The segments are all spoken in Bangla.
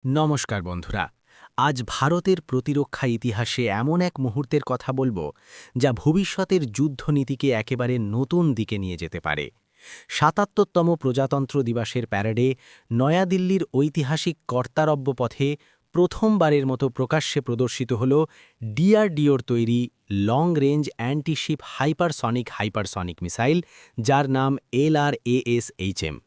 নমস্কার বন্ধুরা। আজ ভারতের প্রতিরক্ষা ইতিহাসে এমন এক মুহূর্তের কথা বলবো যা ভবিষ্যতের যুদ্ধনীতিকে একেবারে নতুন দিকে নিয়ে যেতে পারে। ৭৭তম প্রজাতন্ত্র দিবসের প্যারেডে নয়াদিল্লির ঐতিহাসিক কর্তারব্য পথে প্রথমবারের মতো প্রকাশ্যে প্রদর্শিত হল ডিআরডিওর তৈরি long range antiship hypersonic missile, যার নাম LRASHM।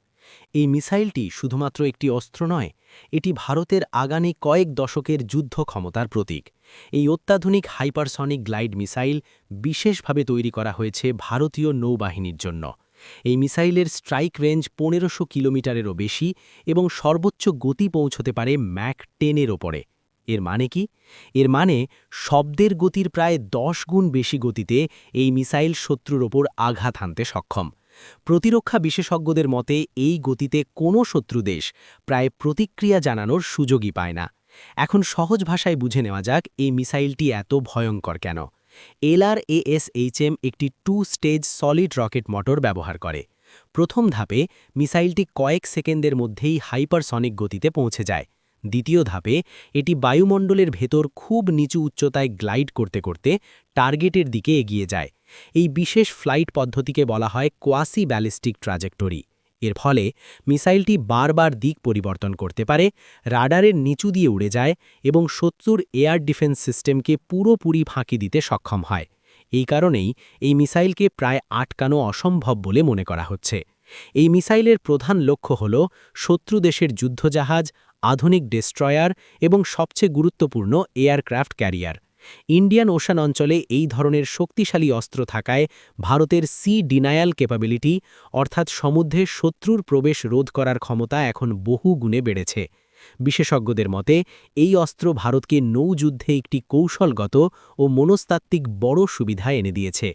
এই মিসাইলটি শুধুমাত্র একটি অস্ত্র নয়, এটি ভারতের আগামী কয়েক দশকের যুদ্ধ ক্ষমতার প্রতীক। এই অত্যাধুনিক হাইপারসনিক গ্লাইড মিসাইল বিশেষভাবে তৈরি করা হয়েছে ভারতীয় নৌবাহিনীর জন্য। এই মিসাইলের স্ট্রাইক রেঞ্জ ১৫০০ কিলোমিটারেরও বেশি এবং সর্বোচ্চ গতি পৌঁছতে পারে ম্যাক 10-এর ওপরে। এর মানে কি? এর মানে শব্দের গতির প্রায় ১০ গুণ বেশি গতিতে এই মিসাইল শত্রুর ওপর আঘাত হানতে সক্ষম। প্রতিরক্ষা বিশেষজ্ঞদের মতে এই গতিতে কোনো শত্রু দেশ প্রায় প্রতিক্রিয়া জানানোর সুযোগই পায় না। এখন সহজ ভাষায় বুঝে নেওয়া যাক এই মিসাইলটি এত ভয়ঙ্কর কেন। LRASHM একটি 2 স্টেজ সলিড রকেট মোটর ব্যবহার করে। প্রথম ধাপে মিসাইলটি কয়েক সেকেন্ডের মধ্যেই হাইপারসনিক গতিতে পৌঁছে যায়। দ্বিতীয় ধাপে এটি বায়ুমণ্ডলের ভেতর খুব নিচু উচ্চতায় গ্লাইড করতে করতে টার্গেটের দিকে এগিয়ে যায়। এই বিশেষ ফ্লাইট পদ্ধতিকে বলা হয় কোয়াসি ব্যালিস্টিক ট্র্যাজেক্টরি। এর ফলে মিসাইলটি বারবার দিক পরিবর্তন করতে পারে, রাডারের নিচু দিয়ে উড়ে যায় এবং শত্রুর এয়ার ডিফেন্স সিস্টেমকে পুরোপুরি ফাঁকি দিতে সক্ষম হয়। এই কারণেই এই মিসাইলকে প্রায় আটকানো অসম্ভব বলে মনে করা হচ্ছে। এই মিসাইলের প্রধান লক্ষ্য হল শত্রু দেশের যুদ্ধজাহাজ, আধুনিক ডেস্ট্রয়ার এবং সবচেয়ে গুরুত্বপূর্ণ এয়ারক্রাফট ক্যারিয়ার। ইন্ডিয়ান ওশান অঞ্চলে এই ধরনের শক্তিশালী অস্ত্র থাকায় ভারতের সি ডিনায়াল ক্যাপাবিলিটি, অর্থাৎ সমুদ্রে শত্রুর প্রবেশ রোধ করার ক্ষমতা এখন বহু গুণে বেড়েছে। বিশেষজ্ঞদের মতে এই অস্ত্র ভারতকে নৌযুদ্ধে একটি কৌশলগত ও মনস্তাত্ত্বিক বড় সুবিধা এনে দিয়েছে।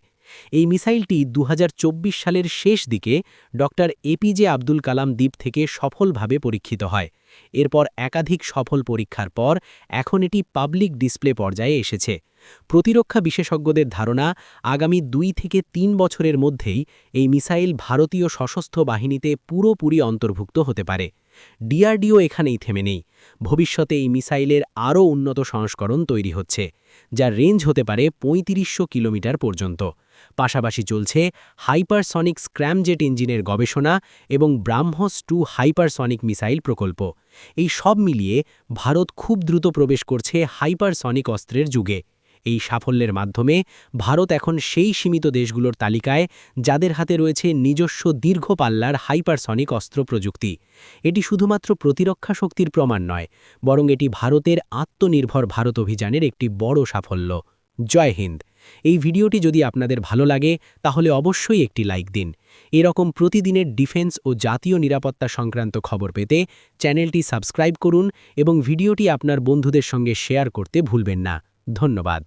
এই মিসাইলটি ২০২৪ সালের শেষ দিকে ডক্টর এপিজে আব্দুল কালাম দ্বীপ থেকে সফলভাবে পরীক্ষিত হয়। এরপর একাধিক সফল পরীক্ষার পর এখন এটি পাবলিক ডিসপ্লে পর্যায়ে এসেছে। প্রতিরক্ষা বিশেষজ্ঞদের ধারণা, আগামী ২ থেকে ৩ বছরের মধ্যেই এই মিসাইল ভারতীয় সশস্ত্র বাহিনীতে পুরোপুরি অন্তর্ভুক্ত হতে পারে। ডিআরডিও এখানেই থেমে নেই। ভবিষ্যতে এই মিসাইলের আরও উন্নত সংস্করণ তৈরি হচ্ছে, যার রেঞ্জ হতে পারে ৩৫০০ কিলোমিটার পর্যন্ত। পাশাপাশি চলছে হাইপারসনিক স্ক্র্যামজেট ইঞ্জিনের গবেষণা এবং ব্রাহ্মস 2 হাইপারসনিক মিসাইল প্রকল্প। এই সব মিলিয়ে ভারত খুব দ্রুত প্রবেশ করছে হাইপারসনিক অস্ত্রের যুগে। এই সাফল্যের মাধ্যমে ভারত এখন সেই সীমিত দেশগুলোর তালিকায় যাদের হাতে রয়েছে নিজস্ব দীর্ঘ পাল্লার হাইপারসনিক অস্ত্র প্রযুক্তি। এটি শুধুমাত্র প্রতিরক্ষা শক্তির প্রমাণ নয়, বরং এটি ভারতের আত্মনির্ভর ভারত অভিযানের একটি বড় সাফল্য। জয় হিন্দ। এই ভিডিওটি যদি আপনাদের ভালো লাগে তাহলে অবশ্যই একটি লাইক দিন। এরকম প্রতিদিনের ডিফেন্স ও জাতীয় নিরাপত্তা সংক্রান্ত খবর পেতে চ্যানেলটি সাবস্ক্রাইব করুন এবং ভিডিওটি আপনার বন্ধুদের সঙ্গে শেয়ার করতে ভুলবেন না। ধন্যবাদ।